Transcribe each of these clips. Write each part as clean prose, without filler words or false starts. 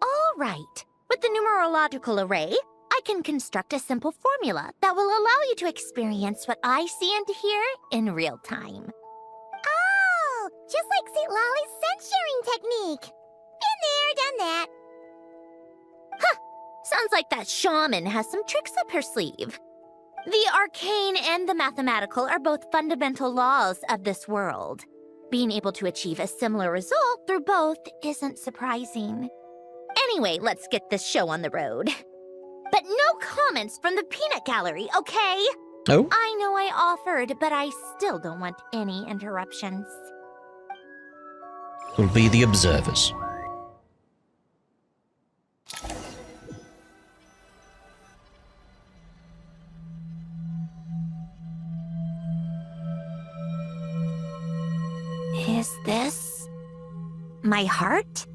All right. With the numerological array, I can construct a simple formula that will allow you to experience what I see and hear in real time. Oh, just like St. Lolly's scent-sharing technique. Been there, done that. Sounds like that shaman has some tricks up her sleeve. The arcane and the mathematical are both fundamental laws of this world. Being able to achieve a similar result through both isn't surprising. Anyway, let's get this show on the road. But no comments from the peanut gallery, okay? Oh? I know I offered, but I still don't want any interruptions. Will be the observers. Is this my heart?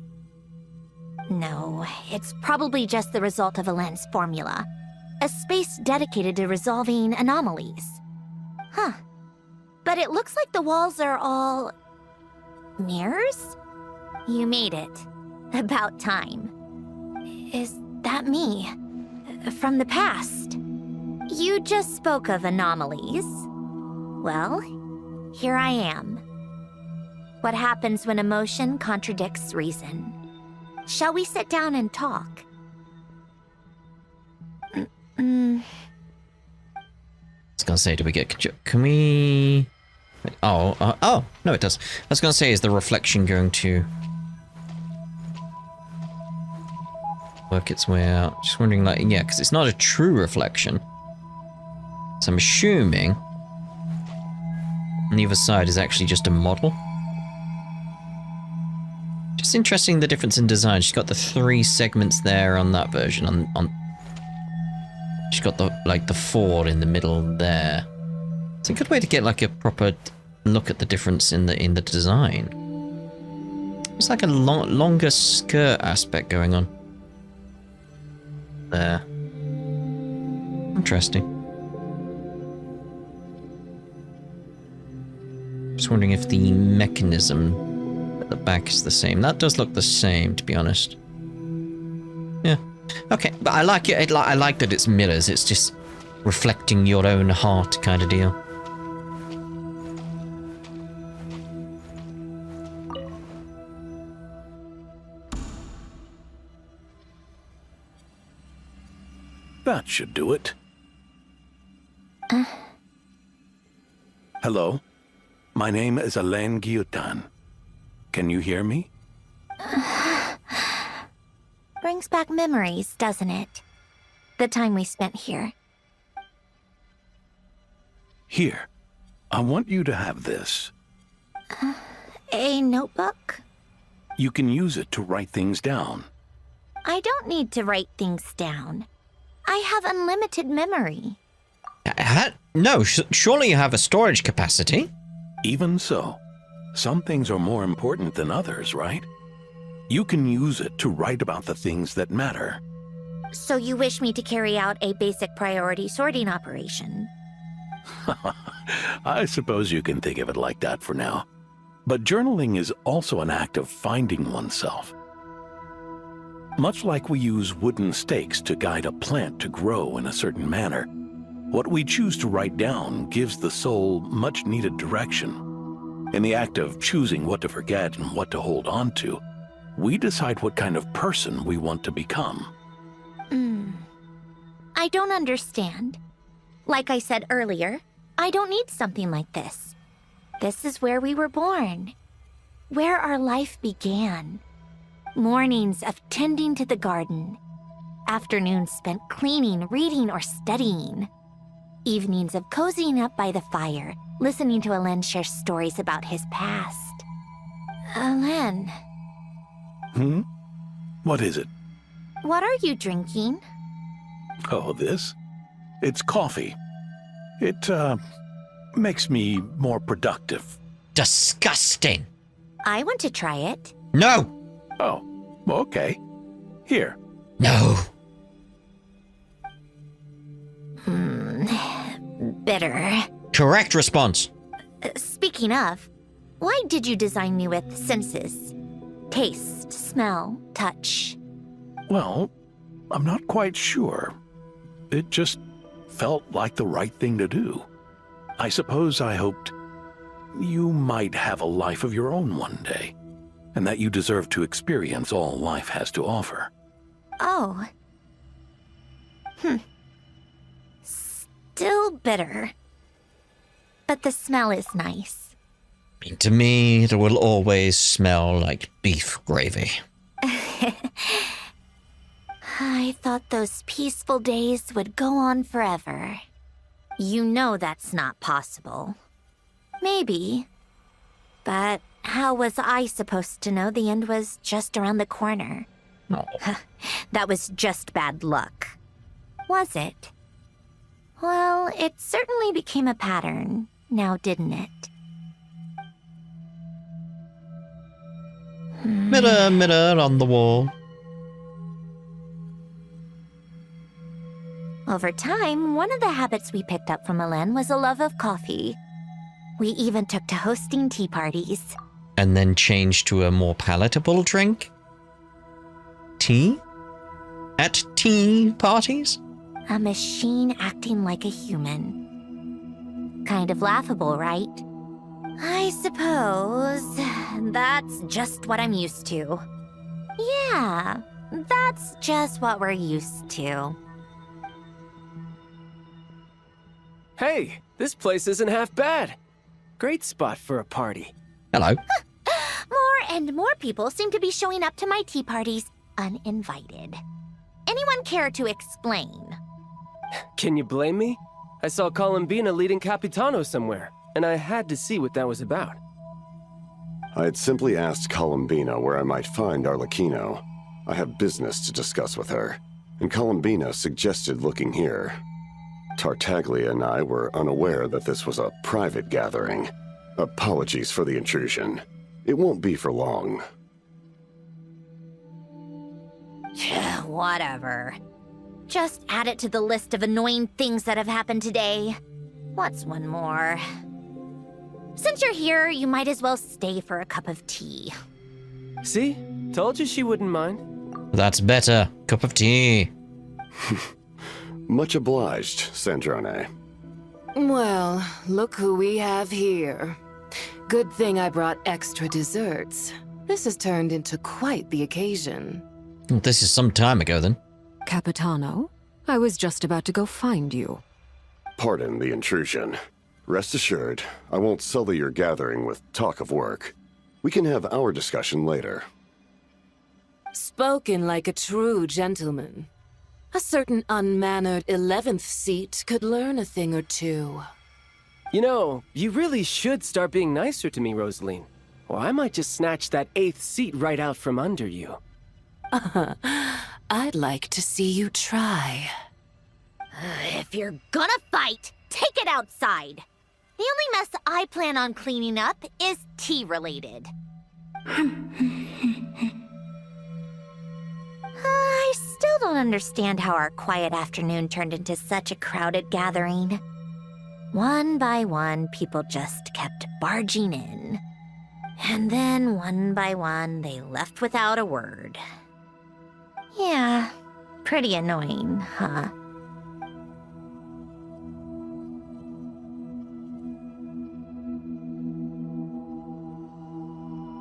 No, it's probably just the result of a lens formula. A space dedicated to resolving anomalies. Huh. But it looks like the walls are all... mirrors? You made it. About time. Is that me? From the past? You just spoke of anomalies. Well, here I am. What happens when emotion contradicts reason? Shall we sit down and talk? I was gonna say, do we get... Can we... Oh, no it does. I was gonna say, is the reflection going to... work its way out? Just wondering, like, yeah, because it's not a true reflection. So I'm assuming... on the other side is actually just a model. Just interesting the difference in design. She's got the 3 segments there on that version. She's got the 4 in the middle there. It's a good way to get like a proper look at the difference in the design. It's like a longer skirt aspect going on there. Interesting. Just wondering if the mechanism at the back is the same. That does look the same, to be honest. Yeah. Okay, but I like it. I like that it's mirrors. It's just reflecting your own heart kind of deal. That should do it. Hello? My name is Alain Guillotin. Can you hear me? Brings back memories, doesn't it? The time we spent here. Here. I want you to have this. A notebook? You can use it to write things down. I don't need to write things down. I have unlimited memory. No, surely you have a storage capacity. Even so, some things are more important than others, right? You can use it to write about the things that matter. So you wish me to carry out a basic priority sorting operation? I suppose you can think of it like that for now. But journaling is also an act of finding oneself. Much like we use wooden stakes to guide a plant to grow in a certain manner, what we choose to write down gives the soul much-needed direction. In the act of choosing what to forget and what to hold on to, we decide what kind of person we want to become. I don't understand. Like I said earlier, I don't need something like this. This is where we were born. Where our life began. Mornings of tending to the garden. Afternoons spent cleaning, reading, or studying. Evenings of cozying up by the fire, listening to Alain share stories about his past. Alain. What is it? What are you drinking? Oh, this? It's coffee. It, makes me more productive. Disgusting. I want to try it. No. Oh, okay. Here. No. Bitter. Correct response. Speaking of, why did you design me with senses? Taste, smell, touch. Well, I'm not quite sure. It just felt like the right thing to do. I suppose I hoped you might have a life of your own one day, and that you deserve to experience all life has to offer. Oh. Still bitter. But the smell is nice. To me, it will always smell like beef gravy. I thought those peaceful days would go on forever. You know that's not possible. Maybe. But how was I supposed to know the end was just around the corner? Oh. That was just bad luck. Was it? Well, it certainly became a pattern, now didn't it? Mirror, mirror on the wall. Over time, one of the habits we picked up from Elen was a love of coffee. We even took to hosting tea parties. And then changed to a more palatable drink? Tea? At tea parties? A machine acting like a human. Kind of laughable, right? I suppose that's just what I'm used to. Yeah, that's just what we're used to. Hey, this place isn't half bad. Great spot for a party. Hello. More and more people seem to be showing up to my tea parties uninvited. Anyone care to explain? Can you blame me? I saw Columbina leading Capitano somewhere, and I had to see what that was about. I had simply asked Columbina where I might find Arlecchino. I have business to discuss with her, and Columbina suggested looking here. Tartaglia and I were unaware that this was a private gathering. Apologies for the intrusion. It won't be for long. Whatever. Just add it to the list of annoying things that have happened today. What's one more? Since you're here, you might as well stay for a cup of tea. See? Told you she wouldn't mind. That's better. Cup of tea. Much obliged, Snezhnaya. Well, look who we have here. Good thing I brought extra desserts. This has turned into quite the occasion. This is some time ago, then. Capitano, I was just about to go find you. Pardon the intrusion. Rest assured, I won't sully your gathering with talk of work. We can have our discussion later. Spoken like a true gentleman. A certain unmannered 11th seat could learn a thing or two. You know, you really should start being nicer to me, Rosaline. Or I might just snatch that 8th seat right out from under you. I'd like to see you try. If you're gonna fight, take it outside. The only mess I plan on cleaning up is tea-related. I still don't understand how our quiet afternoon turned into such a crowded gathering. One by one, people just kept barging in. And then, one by one, they left without a word. Yeah, pretty annoying, huh?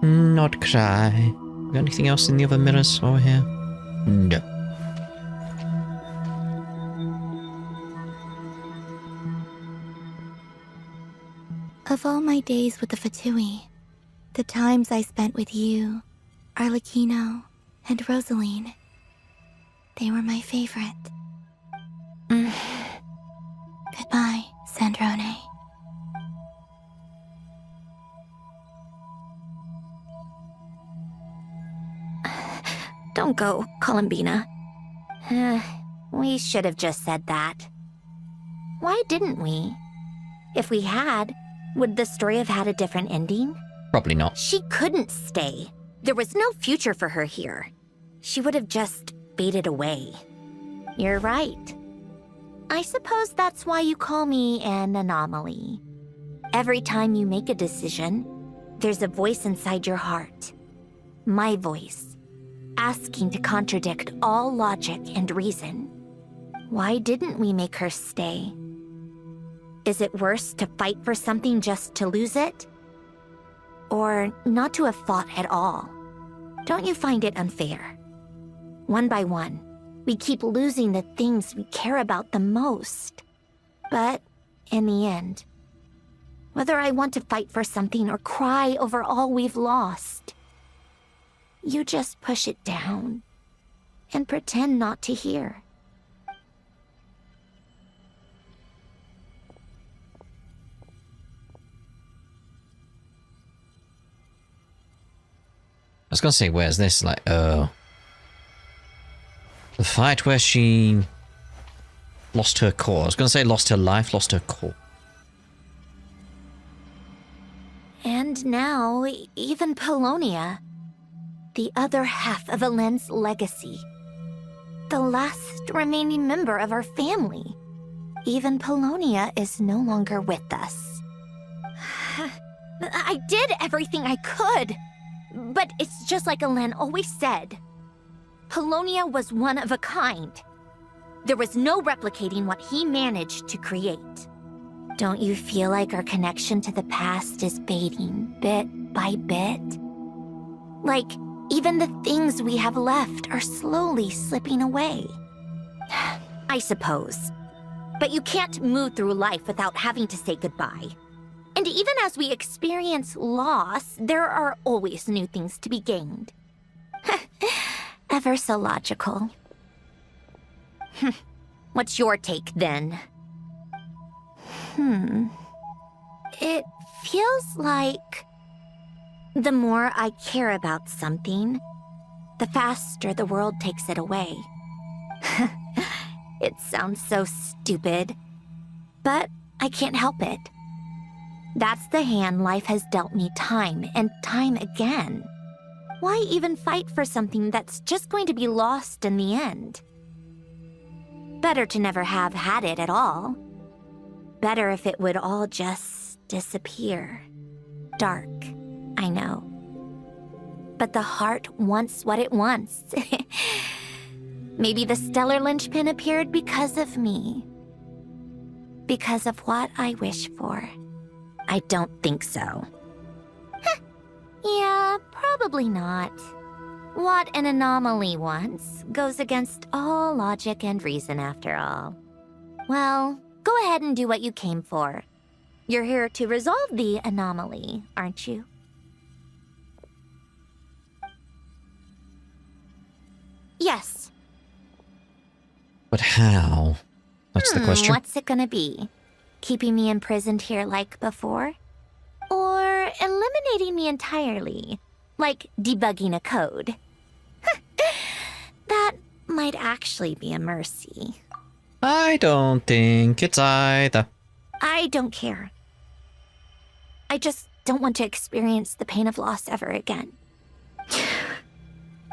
Nod-Krai. Got anything else in the other mirrors over here? No. Of all my days with the Fatui, the times I spent with you, Arlecchino, and Rosaline, they were my favorite. Goodbye, Snezhnaya. Don't go, Columbina. We should have just said that. Why didn't we? If we had, would the story have had a different ending? Probably not. She couldn't stay. There was no future for her here. She would have just faded away. You're right. I suppose that's why you call me an anomaly. Every time you make a decision, there's a voice inside your heart. My voice, asking to contradict all logic and reason. Why didn't we make her stay? Is it worse to fight for something just to lose it? Or not to have fought at all? Don't you find it unfair? One by one, we keep losing the things we care about the most. But in the end, whether I want to fight for something or cry over all we've lost, you just push it down and pretend not to hear. I was gonna say, where's this? Like, oh. The fight where she lost her core. I was gonna say lost her life, lost her core. And now, even Polonia, the other half of Elend's legacy. The last remaining member of our family. Even Polonia is no longer with us. I did everything I could. But it's just like Elend always said. Polonia was one of a kind. There was no replicating what he managed to create. Don't you feel like our connection to the past is fading bit by bit? Like, even the things we have left are slowly slipping away. I suppose. But you can't move through life without having to say goodbye. And even as we experience loss, there are always new things to be gained. Ever so logical. What's your take, then? It feels like the more I care about something, the faster the world takes it away. It sounds so stupid, but I can't help it. That's the hand life has dealt me time and time again. Why even fight for something that's just going to be lost in the end? Better to never have had it at all. Better if it would all just disappear. Dark, I know. But the heart wants what it wants. Maybe the stellar linchpin appeared because of me. Because of what I wish for. I don't think so. Yeah, probably not. What an anomaly wants goes against all logic and reason after all. Well, go ahead and do what you came for. You're here to resolve the anomaly, aren't you? Yes. But how? That's the question. What's it gonna be? Keeping me imprisoned here like before? Or eliminating me entirely, like debugging a code? That might actually be a mercy. I don't think it's either. I don't care. I just don't want to experience the pain of loss ever again.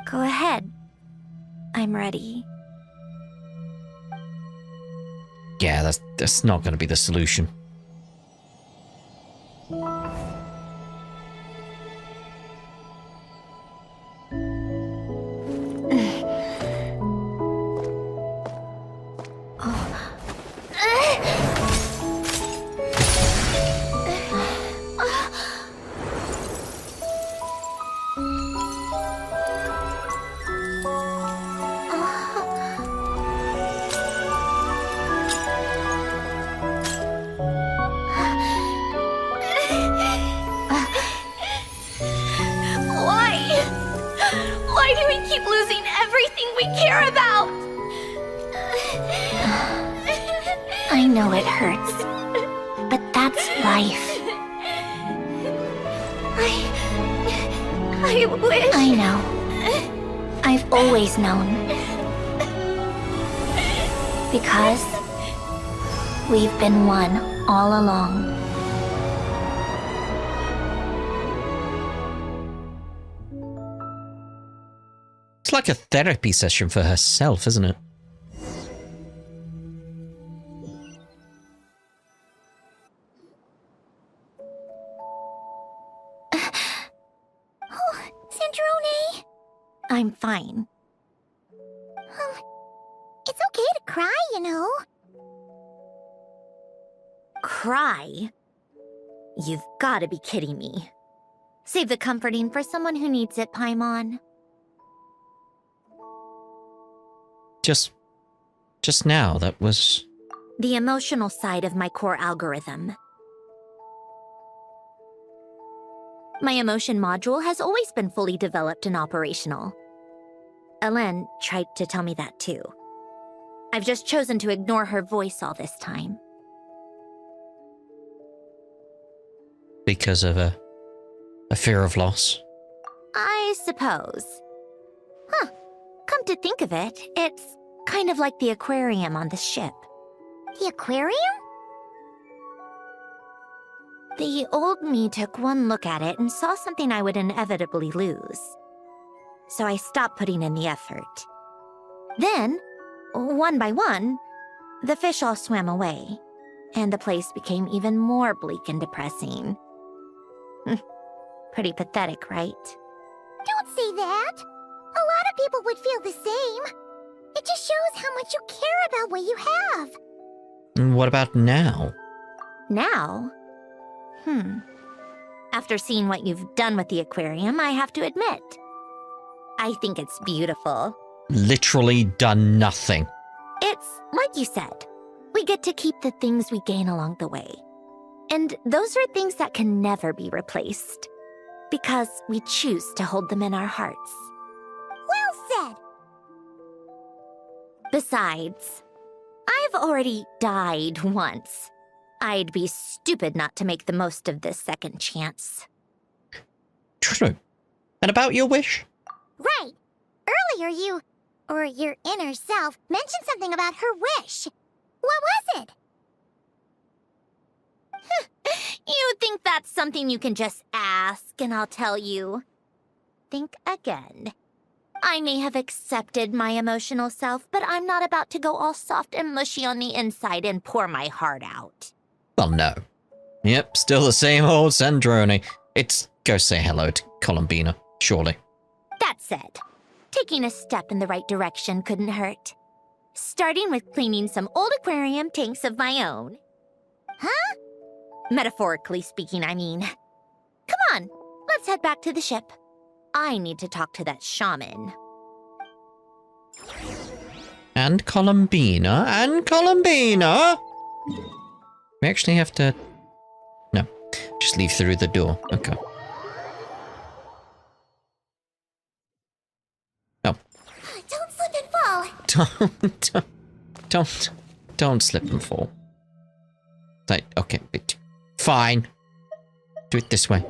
Go ahead. I'm ready. Yeah, that's not going to be the solution. Why do we keep losing everything we care about? I know it hurts, but that's life. I wish... I know. I've always known. Because we've been one all along. It's like a therapy session for herself, isn't it? Sandrone? I'm fine. It's okay to cry, you know. Cry? You've gotta be kidding me. Save the comforting for someone who needs it, Paimon. Just now, that was... The emotional side of my core algorithm. My emotion module has always been fully developed and operational. Elen tried to tell me that too. I've just chosen to ignore her voice all this time. Because of a fear of loss? I suppose. Huh. Come to think of it, it's kind of like the aquarium on the ship. The aquarium? The old me took one look at it and saw something I would inevitably lose. So I stopped putting in the effort. Then, one by one, the fish all swam away, and the place became even more bleak and depressing. Pretty pathetic, right? Don't say that. A lot of people would feel the same. It just shows how much you care about what you have. And what about now? Now? After seeing what you've done with the aquarium, I have to admit, I think it's beautiful. Literally done nothing. It's like you said, we get to keep the things we gain along the way. And those are things that can never be replaced, because we choose to hold them in our hearts. Well said. Besides, I've already died once. I'd be stupid not to make the most of this second chance. True. And about your wish? Right. Earlier you, or your inner self, mentioned something about her wish. What was it? You think that's something you can just ask, and I'll tell you. Think again. I may have accepted my emotional self, but I'm not about to go all soft and mushy on the inside and pour my heart out. Well, no. Yep, still the same old Sandrone. It's go say hello to Columbina, surely. That said, taking a step in the right direction couldn't hurt. Starting with cleaning some old aquarium tanks of my own. Huh? Metaphorically speaking, I mean. Come on, let's head back to the ship. I need to talk to that shaman. And Columbina, We actually have to... No, just leave through the door. Okay. Oh. Don't slip and fall. Don't slip and fall. Like, okay, fine. Do it this way.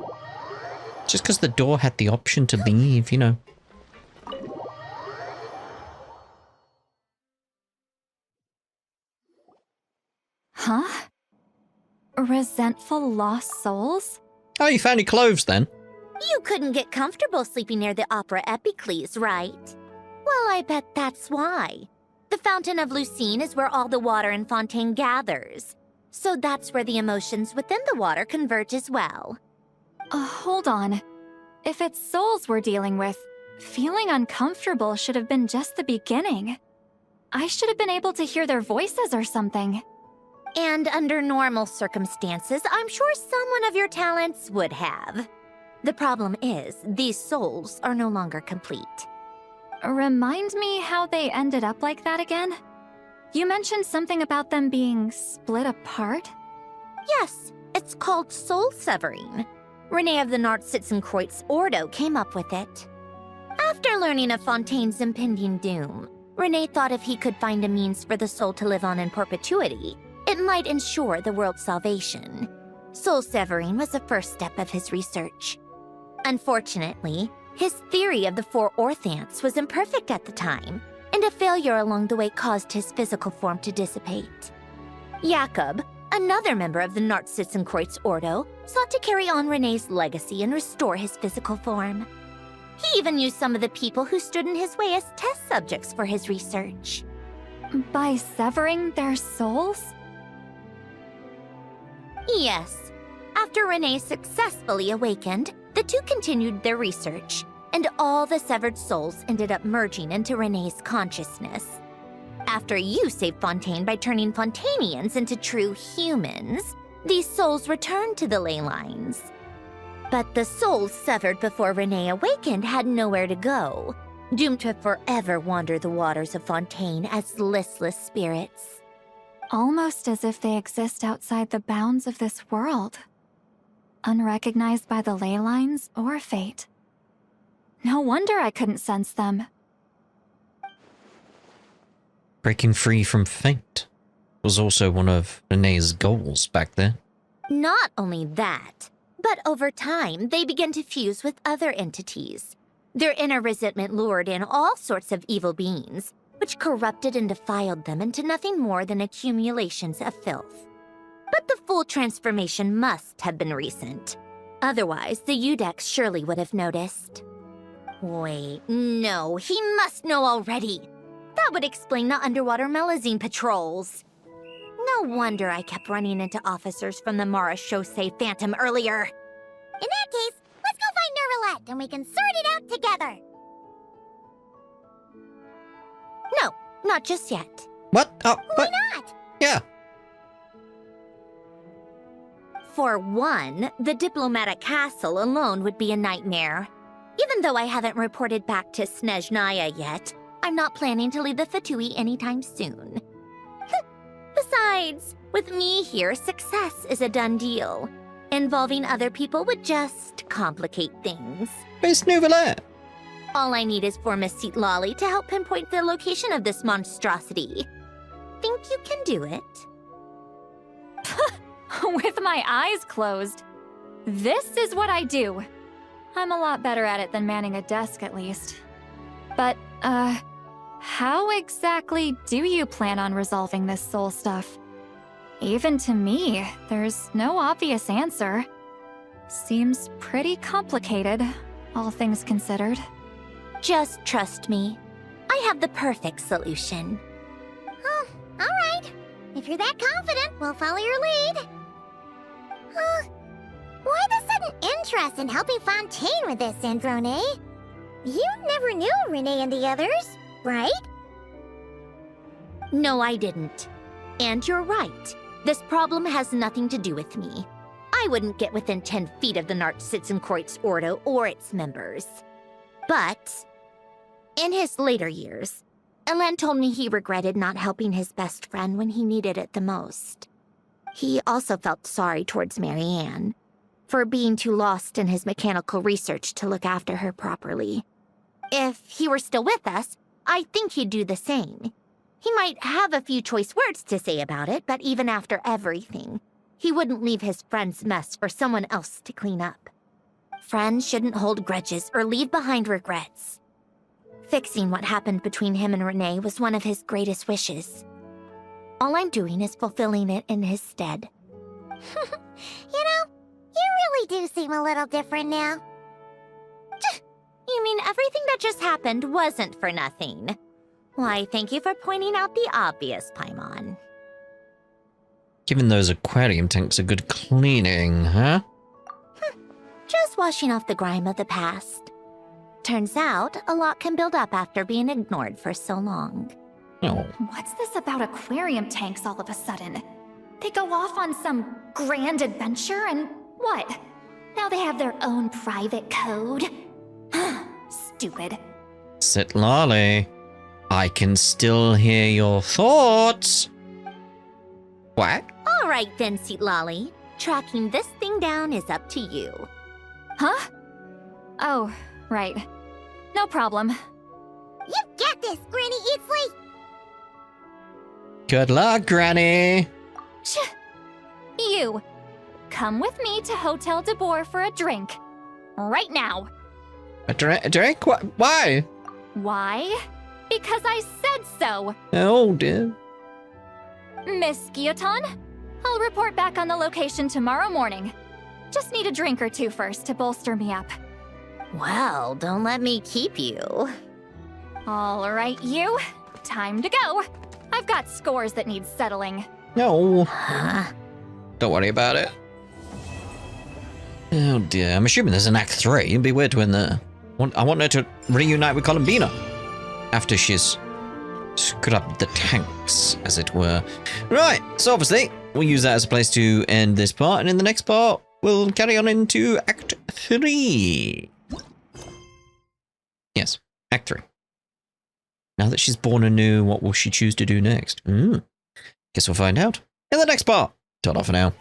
Just because the door had the option to leave, you know. Huh? Resentful lost souls? Oh, you found your clothes then? You couldn't get comfortable sleeping near the Opera Epicles, right? Well, I bet that's why. The Fountain of Lucine is where all the water in Fontaine gathers. So that's where the emotions within the water converge as well. Hold on. If it's souls we're dealing with, feeling uncomfortable should have been just the beginning. I should have been able to hear their voices or something. And under normal circumstances, I'm sure someone of your talents would have. The problem is, these souls are no longer complete. Remind me how they ended up like that again? You mentioned something about them being split apart? Yes, it's called soul severing. Renee of the Nord-Sitzenkreuz Ordo came up with it. After learning of Fontaine's impending doom, Renee thought if he could find a means for the soul to live on in perpetuity, it might ensure the world's salvation. Soul severing was the first step of his research. Unfortunately, his theory of the four orthants was imperfect at the time, and a failure along the way caused his physical form to dissipate. Jakob, another member of the Nord-Sitzenkreuz Ordo, sought to carry on Renee's legacy and restore his physical form. He even used some of the people who stood in his way as test subjects for his research. By severing their souls? Yes. After Renee successfully awakened, the two continued their research, and all the severed souls ended up merging into Renee's consciousness. After you saved Fontaine by turning Fontanians into true humans, these souls returned to the ley lines. But the souls severed before Renee awakened had nowhere to go, doomed to forever wander the waters of Fontaine as listless spirits. Almost as if they exist outside the bounds of this world. Unrecognized by the ley lines or fate. No wonder I couldn't sense them. Breaking free from fate was also one of Renee's goals back then. Not only that, but over time, they began to fuse with other entities. Their inner resentment lured in all sorts of evil beings, which corrupted and defiled them into nothing more than accumulations of filth. But the full transformation must have been recent. Otherwise, the Udex surely would have noticed. Wait, no, he must know already. That would explain the underwater Melazine patrols. No wonder I kept running into officers from the Mara Chaussee Phantom earlier. In that case, let's go find Nervalette and we can sort it out together. No, not just yet. What? Oh, Why what? not? Yeah. For one, the diplomatic castle alone would be a nightmare. Even though I haven't reported back to Snezhnaya yet, I'm not planning to leave the Fatui anytime soon. Besides, with me here, success is a done deal. Involving other people would just complicate things. It's Nouvelette. All I need is for Miss Lolly to help pinpoint the location of this monstrosity. Think you can do it? With my eyes closed. This is what I do. I'm a lot better at it than manning a desk, at least. But, how exactly do you plan on resolving this soul stuff? Even to me, there's no obvious answer. Seems pretty complicated, all things considered. Just trust me. I have the perfect solution. Oh, all right. If you're that confident, we'll follow your lead. Why the sudden interest in helping Fontaine with this, Androne? You never knew Renee and the others, right? No, I didn't. And you're right. This problem has nothing to do with me. I wouldn't get within 10 feet of the Nartsitzenkreuz Ordo or its members. But, in his later years, Elen told me he regretted not helping his best friend when he needed it the most. He also felt sorry towards Marianne, for being too lost in his mechanical research to look after her properly. If he were still with us, I think he'd do the same. He might have a few choice words to say about it, but even after everything, he wouldn't leave his friend's mess for someone else to clean up. Friends shouldn't hold grudges or leave behind regrets. Fixing what happened between him and Renee was one of his greatest wishes. All I'm doing is fulfilling it in his stead. You know, you really do seem a little different now. You mean everything that just happened wasn't for nothing? Why, thank you for pointing out the obvious, Paimon. Giving those aquarium tanks a good cleaning, huh? Just washing off the grime of the past. Turns out, a lot can build up after being ignored for so long. Oh. What's this about aquarium tanks all of a sudden? They go off on some grand adventure and what? Now they have their own private code? Stupid. Sit Lolly. I can still hear your thoughts. Quack? All right then, Lolly. Tracking this thing down is up to you. Huh? Oh, right. No problem. You got this, Granny Eatsley! Good luck, Granny. You. Come with me to Hotel de Boer for a drink. Right now. A drink? Why? Why? Because I said so. Oh, dear. Miss Guillotin, I'll report back on the location tomorrow morning. Just need a drink or two first to bolster me up. Well, don't let me keep you. All right, you. Time to go. I've got scores that need settling. No. Huh? Don't worry about it. Oh dear, I'm assuming there's an Act 3. It'd be weird when I want her to reunite with Columbina after she's scrubbed the tanks, as it were. Right, so obviously, we'll use that as a place to end this part, and in the next part, we'll carry on into Act 3. Yes, Act 3. Now that she's born anew, what will she choose to do next? Guess we'll find out in the next part. Ta-da for now.